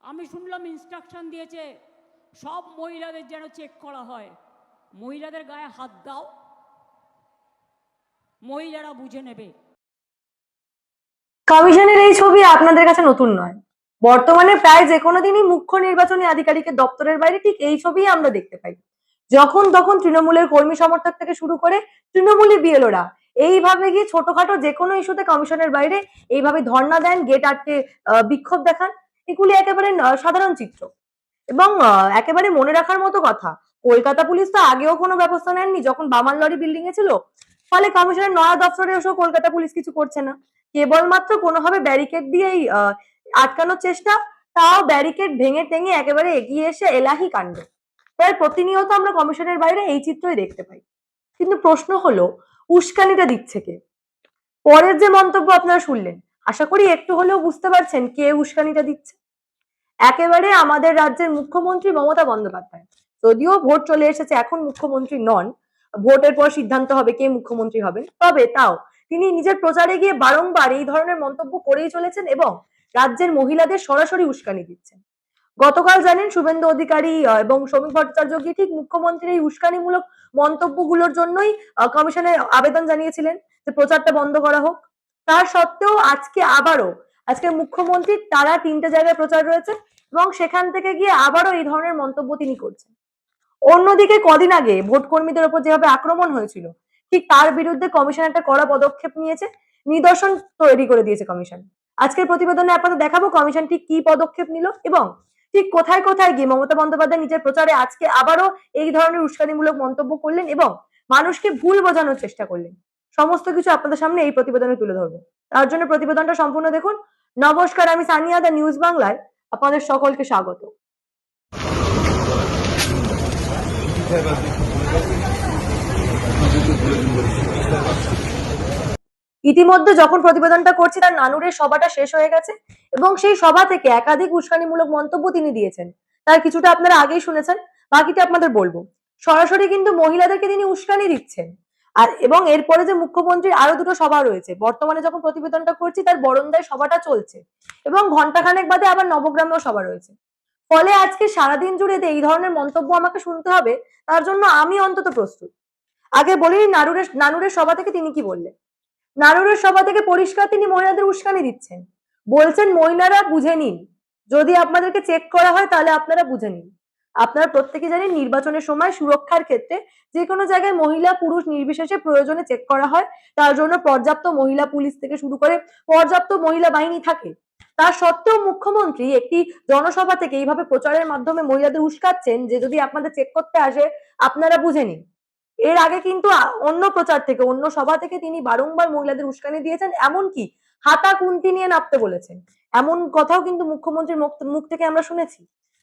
আমি শুনলাম ইনস্ট্রাকশন দিয়েছে সব মহিলাদের যেন চেক করা হয়। মহিলাদের গায়ে হাত দাও, মহিলারা বুঝে নেবে। কমিশনের এই ছবি আপনাদের কাছে নতুন নয়। বর্তমানে প্রায় যে কোনো দিনই মুখ্য নির্বাচনী আধিকারিকের দপ্তরের বাইরে ঠিক এই ছবি আমরা দেখতে পাই। যখন তখন তৃণমূলের কর্মী সমর্থক থেকে শুরু করে তৃণমূলী বিএলওরা এইভাবে গিয়ে ছোটখাটো যে কোনো ইস্যুতে কমিশনের বাইরে এইভাবে ধর্ণা দেন, গেট আটকে বিক্ষোভ দেখান। এগুলি একেবারে সাধারণ চিত্র এবং একেবারে মনে রাখার মতো কথা। কলকাতা পুলিশ তো আগেও কোনো ব্যবস্থা নেননি যখন বামাল লরি বিল্ডিং এ ছিল, ফলে কমিশনের নয়া দপ্তরে এসেও কলকাতা পুলিশ কিছু করছে না। কেবলমাত্র কোনোভাবে ব্যারিকেড দিয়েই আটকানোর চেষ্টা, তাও ব্যারিকেড ভেঙে টেঙে একেবারে এগিয়ে এসে এলাহি কাণ্ড। প্রায় প্রতিনিয়ত আমরা কমিশনের বাইরে এই চিত্রই দেখতে পাই। কিন্তু প্রশ্ন হলো, উস্কানিটা দিচ্ছে কে? পরের যে মন্তব্য আপনারা শুনলেন, আশা করি একটু হলেও বুঝতে পারছেন কে উস্কানিটা দিচ্ছে। একেবারে আমাদের রাজ্যের মুখ্যমন্ত্রী মমতা বন্দ্যোপাধ্যায়। যদিও ভোট চলে এসেছে, এখন মুখ্যমন্ত্রী নন, ভোটের পর সিদ্ধান্ত হবে কে মুখ্যমন্ত্রী হবেন, তবে তাও তিনি নিজের প্রচারে গিয়ে বারংবার এই ধরনের মন্তব্য করেই চলেছেন এবং রাজ্যের মহিলাদের সরাসরি উস্কানি দিচ্ছেন। গতকাল জানেন শুভেন্দু অধিকারী এবং শ্রমিক ভট্টাচার্য গিয়ে ঠিক মুখ্যমন্ত্রীর এই উস্কানিমূলক মন্তব্যগুলোর জন্যই কমিশনে আবেদন জানিয়েছিলেন যে প্রচারটা বন্ধ করা হোক। তার সত্ত্বেও আজকে মুখ্যমন্ত্রীর তারা 3টে জায়গায় প্রচার রয়েছে এবং সেখান থেকে গিয়ে আবারও এই ধরনের মন্তব্য তিনি করছেন। অন্যদিকে কদিন আগে ভোট কর্মীদের উপর যেভাবে আক্রমণ হয়েছিল, ঠিক তার বিরুদ্ধে কমিশন একটা কড়া পদক্ষেপ নিয়েছে, নিদর্শন তৈরি করে দিয়েছে কমিশন। আজকের প্রতিবেদনে আপনাদের দেখাবো কমিশন ঠিক কি পদক্ষেপ নিল এবং ঠিক কোথায় কোথায় গিয়ে মমতা বন্দ্যোপাধ্যায় নিজের প্রচারে আজকে আবারও এই ধরনের উস্কানিমূলক মন্তব্য করলেন এবং মানুষকে ভুল বোঝানোর চেষ্টা করলেন। সমস্ত কিছু আপনাদের সামনে এই প্রতিবেদনে তুলে ধরবো। তার জন্য প্রতিবেদনটা সম্পূর্ণ দেখুন। নমস্কার, আমি সানিয়া, দা নিউজ বাংলায় আপনাদের সকলকে স্বাগত। ইতিমধ্যে যখন প্রতিবেদনটা করছি তার নানুরের সভাটা শেষ হয়ে গেছে এবং সেই সভা থেকে একাধিক উস্কানিমূলক মন্তব্য তিনি দিয়েছেন। তার কিছুটা আপনারা আগেই শুনেছেন, বাকিটা আপনাদের বলবো। সরাসরি কিন্তু মহিলাদেরকে তিনি উস্কানি দিচ্ছেন। আর এবং এরপরে যে মুখ্যমন্ত্রীর আরো দুটো সভা রয়েছে, বর্তমানে যখন প্রতিবেদনটা করছি তার বরন্দায় সভাটা চলছে এবং ঘন্টাখানেক বাদে আবার নবগ্রামেও সভা রয়েছে। ফলে আজকে সারাদিন জুড়ে এই ধরনের মন্তব্য আমাকে শুনতে হবে, তার জন্য আমি অন্তত প্রস্তুত। আগে বলি নানুরের সভা থেকে তিনি কি বললেন। নানুরের সভা থেকে পরিষ্কার তিনি মহিলাদের উস্কানি দিচ্ছেন, বলছেন মহিলারা বুঝে নিন, যদি আপনাদেরকে চেক করা হয় তাহলে আপনারা বুঝে নিন। আপনারা প্রত্যেকে জানেন নির্বাচনের সময় সুরক্ষার ক্ষেত্রে যে কোনো জায়গায় মহিলা পুরুষ নির্বিশেষে প্রয়োজনে চেক করা হয়, তার জন্য পর্যাপ্ত মহিলা পুলিশ থেকে শুরু করে পর্যাপ্ত মহিলা বাহিনী থাকে। তার সত্ত্বেও মুখ্যমন্ত্রী একটি জনসভা থেকে এইভাবে প্রচারের মাধ্যমে মহিলাদের উস্কাচ্ছেন যে যদি আপনাদের চেক করতে আসে আপনারা বুঝে নিন। এর আগে কিন্তু অন্য প্রচার থেকে, অন্য সভা থেকে তিনি বারংবার মহিলাদের উস্কানি দিয়েছেন, এমনকি হাতা খুন্তি নিয়ে নামতে বলেছেন। এমন কথাও কিন্তু মুখ্যমন্ত্রীর মুখ থেকে আমরা শুনেছি।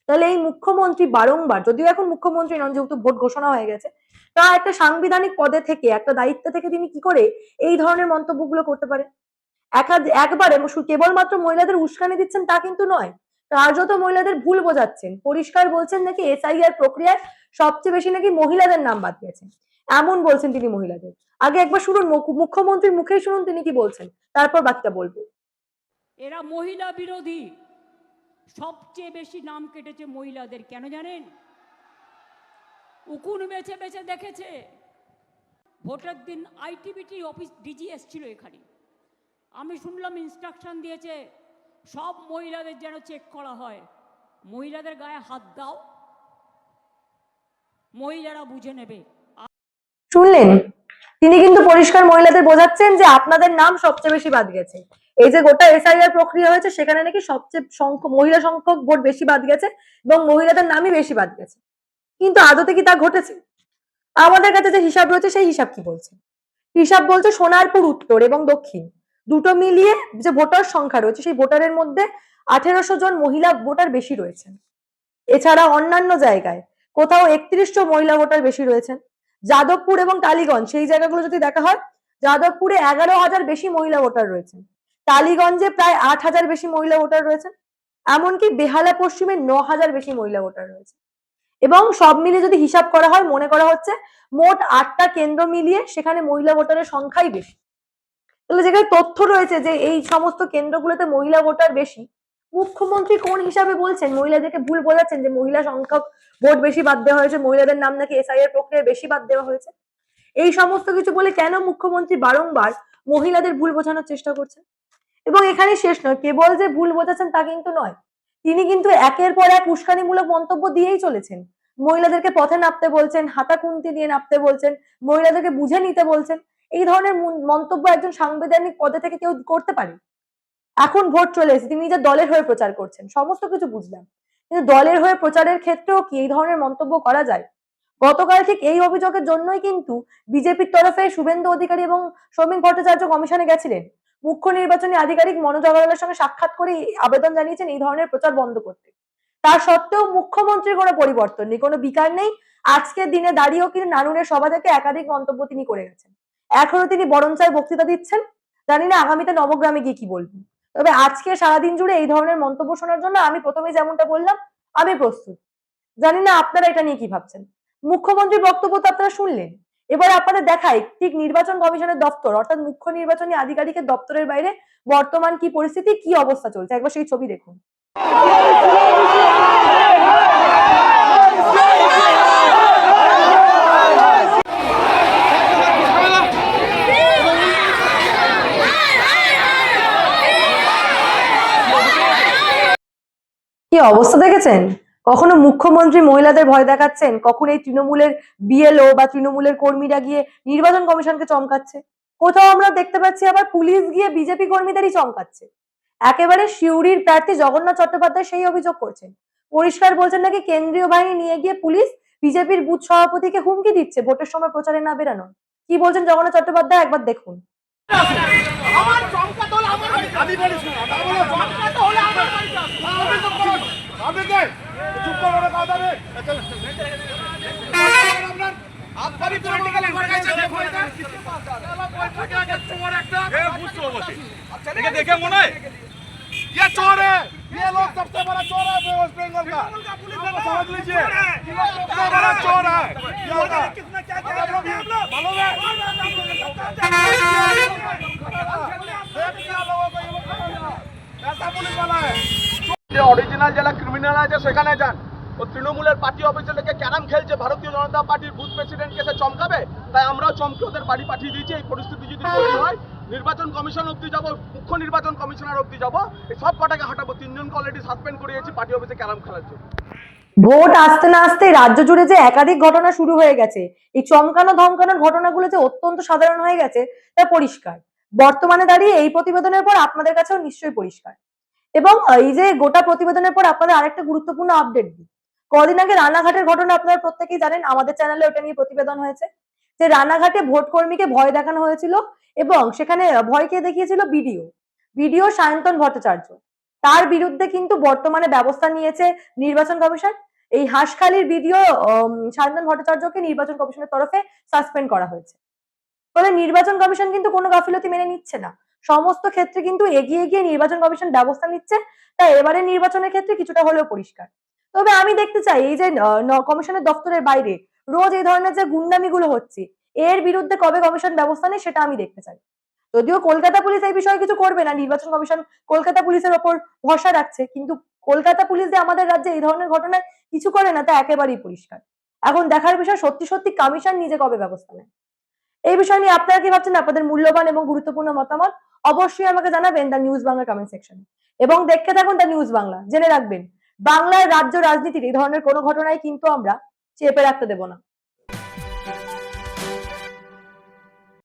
তাহলে এই মুখ্যমন্ত্রী বারংবার, যদিও এখন মুখ্যমন্ত্রী নন যেহেতু ভোট ঘোষণা হয়ে গেছে, তা একটা সাংবিধানিক পদে থেকে, একটা দায়িত্ব থেকে তিনি কি করে এই ধরনের মন্তব্যগুলো করতে পারে? একবারে কেবলমাত্র মহিলাদের উস্কানি দিচ্ছেন তা কিন্তু নয়, কার্যত মহিলাদের ভুল বোঝাচ্ছেন। পরিষ্কার বলছেন নাকি এসআইআর প্রক্রিয়ায় সবচেয়ে বেশি নাকি মহিলাদের নাম বাদ গেছে, এমন বলছেন তিনি মহিলাদের। আগে একবার শুনুন, মুখ্যমন্ত্রীর মুখেই শুনুন তিনি কি বলছেন, তারপর বাকিটা বলবো। এরা মহিলা বিরোধী, সবচেয়ে বেশি নাম কেটেছে মহিলাদের। কেন জানেন? উকুন বেছে বেছে দেখেছে। ভোটের দিন আইটিবিটি অফিস ডিজি এসছিল এখানে, আমি শুনলাম ইনস্ট্রাকশন দিয়েছে সব মহিলাদের যেন চেক করা হয়। মহিলাদের গায়ে হাত দাও, মহিলারা বুঝে নেবে। শুনলেন, তিনি কিন্তু পরিষ্কার মহিলাদের বোঝাচ্ছেন যে আপনাদের নাম সবচেয়ে বেশি বাদ গেছে। এই যে গোটা এসআইআর প্রক্রিয়া হয়েছে সেখানে নাকি সবচেয়ে মহিলা সংখ্যক ভোট বেশি বাদ গেছে এবং মহিলাদের নামই বেশি বাদ গেছে। কিন্তু আদতে কি তা ঘটেছে? আমাদের কাছে যে হিসাব রয়েছে সেই হিসাব কি বলছে? হিসাব বলছে সোনারপুর উত্তর এবং দক্ষিণ দুটো মিলিয়ে যে ভোটার সংখ্যা রয়েছে সেই ভোটারের মধ্যে 1800 জন মহিলা ভোটার বেশি রয়েছেন। এছাড়া অন্যান্য জায়গায় কোথাও 3100 মহিলা ভোটার বেশি রয়েছেন। যাদবপুর এবং টালিগঞ্জ সেই জায়গাগুলো যদি দেখা হয়, যাদবপুরে 11,000 বেশি মহিলা ভোটার রয়েছেন, টালিগঞ্জে প্রায় 8,000 বেশি মহিলা ভোটার রয়েছেন, এমনকি বেহালা পশ্চিমে 9,000 বেশি মহিলা ভোটার রয়েছে। এবং সব মিলিয়ে যদি হিসাব করা হয়, মনে করা হচ্ছে মোট 8টা কেন্দ্র মিলিয়ে সেখানে মহিলা ভোটারের সংখ্যাই বেশি। তাহলে যেখানে তথ্য রয়েছে যে এই সমস্ত কেন্দ্রগুলোতে মহিলা ভোটার বেশি, মুখ্যমন্ত্রী কোন হিসাবে বলছেন, মহিলাদেরকে ভুল বোঝাচ্ছেন যে মহিলা সংখ্যক ভোট বেশি বাদ দেওয়া হয়েছে, মহিলাদের নাম নাকি এসআইআর প্রক্রিয়ায় বেশি বাদ দেওয়া হয়েছে? এই সমস্ত কিছু বলে কেন মুখ্যমন্ত্রী বারংবার মহিলাদের ভুল বোঝানোর চেষ্টা করছেন? এবং এখানে শেষ নয়, কেবল যে ভুল বোঝাচ্ছেন তা কিন্তু নয়, তিনি কিন্তু একের পর এক উস্কানিমূলক মন্তব্য দিয়েই চলেছেন। মহিলাদেরকে পথে নামতে বলছেন, হাতা খুন্তি দিয়ে নামতে বলছেন, মহিলাদেরকে বুঝে নিতে বলছেন। এই ধরনের মন্তব্য একজন সাংবিধানিক পদে থেকে কেউ করতে পারে? এখন ভোট চলে এসেছে, তিনি নিজের দলের হয়ে প্রচার করছেন, সমস্ত কিছু বুঝলাম, কিন্তু দলের হয়ে প্রচারের ক্ষেত্রেও কি এই ধরনের মন্তব্য করা যায়? গতকাল ঠিক এই অভিযোগের জন্যই কিন্তু বিজেপির তরফে শুভেন্দু অধিকারী এবং সৌমিক ভট্টাচার্য কমিশনে গেছিলেন। মুখ্য নির্বাচনী আধিকারিক মনোজ আগরওয়ালের সঙ্গে সাক্ষাৎ করে আবেদন জানিয়েছেন এই ধরনের প্রচার বন্ধ করতে। তার সত্ত্বেও মুখ্যমন্ত্রীর কোনো পরিবর্তন নেই, কোনো বিকার নেই। আজকের দিনে দাঁড়িয়েও কিন্তু নানুরের সভা থেকে একাধিক মন্তব্য তিনি করে গেছেন। এখনো তিনি বরঞ্চায় বক্তৃতা দিচ্ছেন, জানি না আগামীতে নবগ্রামে গিয়ে কি বলবেন। তবে আজকে সারাদিন জুড়ে এই ধরনের মন্তব্য শোনার জন্য আমি প্রথমেই যেমনটা বললাম, আমি প্রস্তুত। জানি না আপনারা এটা নিয়ে কি ভাবছেন। মুখ্যমন্ত্রীর বক্তব্য তো আপনারা শুনলেন, এবার আপনাদের দেখাই ঠিক নির্বাচন কমিশনের দপ্তর অর্থাৎ মুখ্য নির্বাচনী আধিকারিকের দপ্তরের বাইরে বর্তমান কি পরিস্থিতি, কি অবস্থা চলছে, একবার সেই ছবি দেখুন। কি অবস্থা দেখেছেন? কখনো মুখ্যমন্ত্রী মহিলাদের ভয় দেখাচ্ছেন, কখন এই তৃণমূলের বিএলও বা তৃণমূলের কর্মীরা গিয়ে নির্বাচন কমিশনকে চমকাচ্ছে, কোথাও আমরা দেখতে পাচ্ছি আবার পুলিশ গিয়ে বিজেপি কর্মীদেরই চমকাচ্ছে। একেবারে সিউড়ির প্রার্থী জগন্নাথ চট্টোপাধ্যায় সেই অভিযোগ করছেন, পরিষ্কার বলছেন নাকি কেন্দ্রীয় বাহিনী নিয়ে গিয়ে পুলিশ বিজেপির বুথ সভাপতিকে হুমকি দিচ্ছে ভোটের সময় প্রচারে না বেরানো। কি বলছেন জগন্নাথ চট্টোপাধ্যায়, একবার দেখুন। আমার চমকা তো আমার আমি বলি শুনো চমকা তো হলে আমার আমি তো করব আপনি কে চুপ করে কথা বলে চল আপনার আপনারই পলিটিক্যাল ইনফরমেশন দেখো এটা পয়সা কে চোর একটা এ বুঝছো বসে দেখে দেখে মনে হয় ये चोर है, ये लोग सबसे बड़ा चोर है वेस्ट बंगाल का समझ लीजिए सबसे बड़ा चोर है ये होगा कितना क्या मालूम है ऐसा पुलिस वाला है অরিজিনাল যারা ক্রিমিনাল আছে সেখানে যান। ও তৃণমূলের পার্টি অফিসে থেকে ক্যারাম খেলছে, ভারতীয় জনতা পার্টির বুথ প্রেসিডেন্টকে সে চমকাবে, তাই আমরাও চমকে ওদের বাড়ি পাঠিয়ে দিয়েছি। এই পরিস্থিতি যদি তৈরি হয় নির্বাচন কমিশন অব্দি যাবো, মুখ্য নির্বাচন কমিশনার অব্দি যাবো, এই সব কটাকে হাঁটাবো। তিনজনকে অলরেডি সাসপেন্ড করিয়েছি পার্টি অফিসে ক্যারাম খেলার জন্য। ভোট আসতে না আসতে রাজ্য জুড়ে যে একাধিক ঘটনা শুরু হয়ে গেছে, এই চমকানো ধমকানোর ঘটনাগুলো যে অত্যন্ত সাধারণ হয়ে গেছে তা পরিষ্কার। বর্তমানে দাঁড়িয়ে এই প্রতিবেদনের পর আপনাদের কাছেও নিশ্চয়ই পরিষ্কার। এবং এই যে গোটা প্রতিবেদনের পর আপনাদের আরেকটা গুরুত্বপূর্ণ আপডেট দিই। কদিন আগে রানাঘাটের ঘটনা আপনারা প্রত্যেকেই জানেন, আমাদের চ্যানেলে ওটা নিয়ে প্রতিবেদন হয়েছে যে রানাঘাটে ভোট কর্মীকে ভয় দেখানো হয়েছিল এবং সেখানে ভয়কে দেখিয়েছিল ভিডিও সায়ন্তন ভট্টাচার্য। তার বিরুদ্ধে কিন্তু বর্তমানে ব্যবস্থা নিয়েছে নির্বাচন কমিশন। এই হাঁসখালির ভিডিও সায়ন্তন ভট্টাচার্যকে নির্বাচন কমিশনের তরফে সাসপেন্ড করা হয়েছে। ফলে নির্বাচন কমিশন কিন্তু কোনো গাফিলতি মেনে নিচ্ছে না, সমস্ত ক্ষেত্রে কিন্তু এগিয়ে গিয়ে নির্বাচন কমিশন ব্যবস্থা নিচ্ছে। তাই এবারে নির্বাচনের ক্ষেত্রে কিছুটা হলেও পরিষ্কার। তবে আমি দেখতে চাই এই যে কমিশনের দপ্তরের বাইরে রোজ এই ধরনের যে গুন্ডামিগুলো হচ্ছে, এর বিরুদ্ধে কবে কমিশন ব্যবস্থা নেয় সেটা আমি দেখতে চাই। যদিও কলকাতা পুলিশ এই বিষয়ে কিছু করবে না, নির্বাচন কমিশন কলকাতা পুলিশের ওপর ভরসা রাখছে, কিন্তু কলকাতা পুলিশ যে আমাদের রাজ্যে এই ধরনের ঘটনায় কিছু করে না তা একেবারেই পরিষ্কার। এখন দেখার বিষয় সত্যি সত্যি কমিশন নিজে কবে ব্যবস্থা নেয়। এই বিষয় নিয়ে আপনারা কি ভাবছেন? আপনাদের মূল্যবান এবং গুরুত্বপূর্ণ মতামত অবশ্যই আমাকে জানাবেন দ্য নিউজ বাংলা কমেন্ট সেকশনে। এবং দেখতে থাকুন দ্য নিউজ বাংলা। জেনে রাখবেন, বাংলার রাজ্য রাজনীতির এই ধরনের কোনো ঘটনায় কিন্তু আমরা চেপে রাখতে দেব না।